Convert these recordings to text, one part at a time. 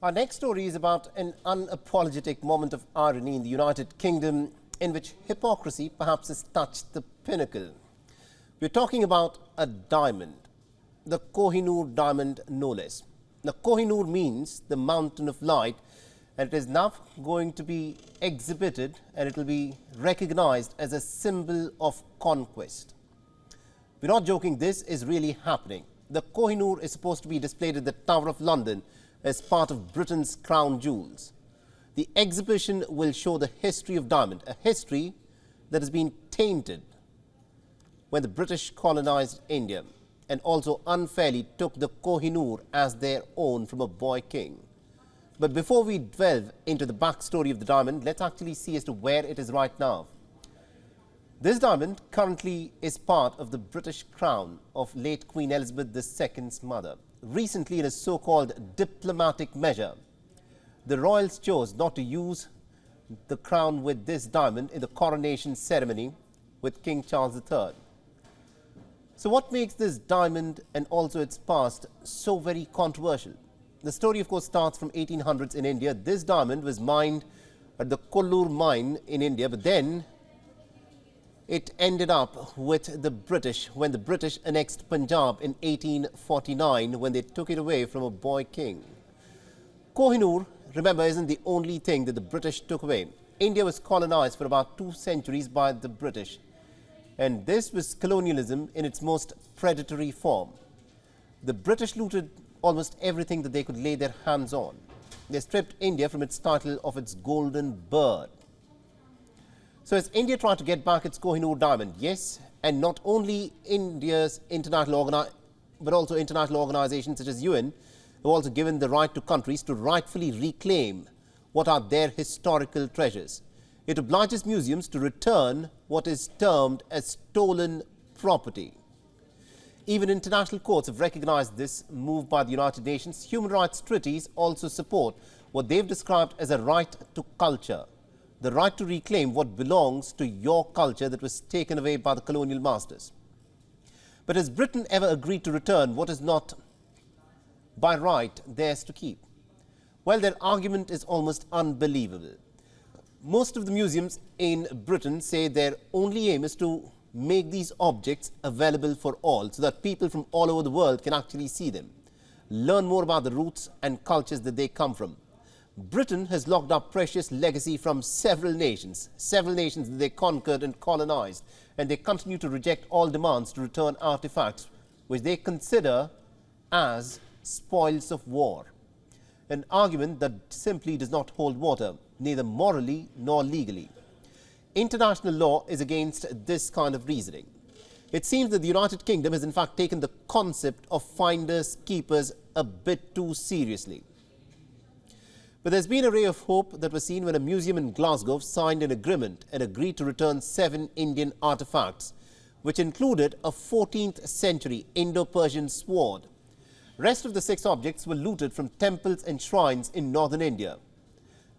Our next story is about an unapologetic moment of irony in the United Kingdom in which hypocrisy perhaps has touched the pinnacle. We're talking about a diamond, the Kohinoor diamond no less. Now, Kohinoor means the mountain of light, and it is now going to be exhibited and it will be recognized as a symbol of conquest. We're not joking, this is really happening. The Kohinoor is supposed to be displayed at the Tower of London as part of Britain's crown jewels. The exhibition will show the history of diamond, a history that has been tainted when the British colonized India and also unfairly took the Kohinoor as their own from a boy king. But before we delve into the backstory of the diamond, let's actually see as to where it is right now. This diamond currently is part of the British crown of late Queen Elizabeth II's mother. Recently, in a so-called diplomatic measure, the royals chose not to use the crown with this diamond in the coronation ceremony with King Charles III. So what makes this diamond and also its past so very controversial? The story, of course, starts from 1800s in India. This diamond was mined at the Koh-i-noor mine in India, but then it ended up with the British when the British annexed Punjab in 1849 when they took it away from a boy king. Kohinoor, remember, isn't the only thing that the British took away. India was colonized for about 2 centuries by the British, and this was colonialism in its most predatory form. The British looted almost everything that they could lay their hands on. They stripped India from its title of its golden bird. So as India tried to get back its Kohinoor diamond, yes, and not only India's but also international organizations such as WION have also given the right to countries to rightfully reclaim what are their historical treasures. It obliges museums to return what is termed as stolen property. Even international courts have recognized this move by the United Nations. Human rights treaties also support what they've described as a right to culture, the right to reclaim what belongs to your culture that was taken away by the colonial masters. But has Britain ever agreed to return what is not by right theirs to keep? Well, their argument is almost unbelievable. Most of the museums in Britain say their only aim is to make these objects available for all so that people from all over the world can actually see them, learn more about the roots and cultures that they come from. Britain has locked up precious legacy from several nations that they conquered and colonized, and they continue to reject all demands to return artifacts which they consider as spoils of war. An argument that simply does not hold water, neither morally nor legally. International law is against this kind of reasoning. It seems that the United Kingdom has in fact taken the concept of finders keepers a bit too seriously. But there's been a ray of hope that was seen when a museum in Glasgow signed an agreement and agreed to return 7 Indian artifacts, which included a 14th century Indo-Persian sword. Rest of the 6 objects were looted from temples and shrines in northern India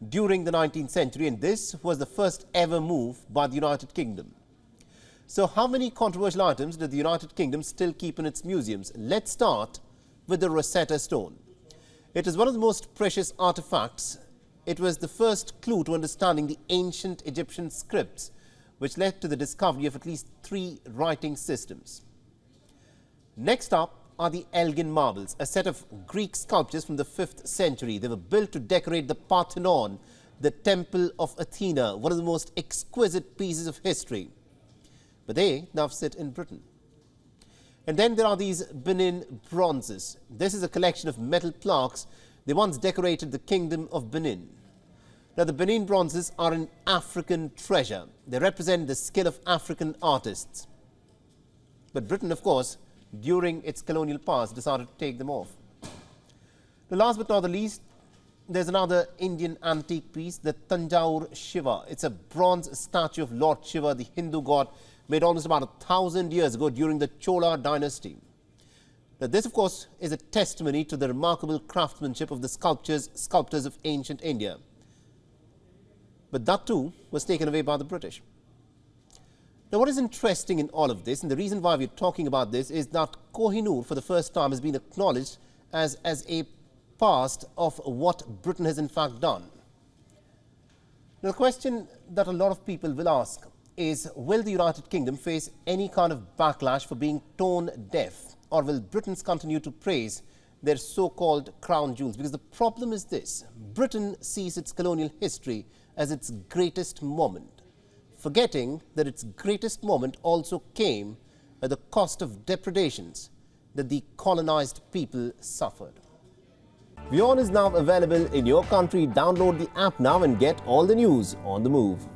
during the 19th century, and this was the first ever move by the United Kingdom. So how many controversial items does the United Kingdom still keep in its museums? Let's start with the Rosetta Stone. It is one of the most precious artifacts. It was the first clue to understanding the ancient Egyptian scripts, which led to the discovery of at least 3 writing systems. Next up are the Elgin marbles, a set of Greek sculptures from the 5th century. They were built to decorate the Parthenon, the Temple of Athena, one of the most exquisite pieces of history. But they now sit in Britain. And then there are these Benin bronzes. This is a collection of metal plaques. They once decorated the Kingdom of Benin. Now, the Benin bronzes are an African treasure. They represent the skill of African artists. But Britain, of course, during its colonial past, decided to take them off. The last but not the least, there's another Indian antique piece, the Tanjore Shiva. It's a bronze statue of Lord Shiva, the Hindu god, made almost about 1,000 years ago during the Chola dynasty. Now, this, of course, is a testimony to the remarkable craftsmanship of the sculptors of ancient India. But that too was taken away by the British. Now, what is interesting in all of this, and the reason why we're talking about this, is that Kohinoor for the first time has been acknowledged as a past of what Britain has in fact done. Now, the question that a lot of people will ask is, will the United Kingdom face any kind of backlash for being tone deaf, or will Britons continue to praise their so-called crown jewels? Because the problem is this: Britain sees its colonial history as its greatest moment, forgetting that its greatest moment also came at the cost of depredations that the colonized people suffered. WION is now available in your country. Download the app now and get all the news on the move.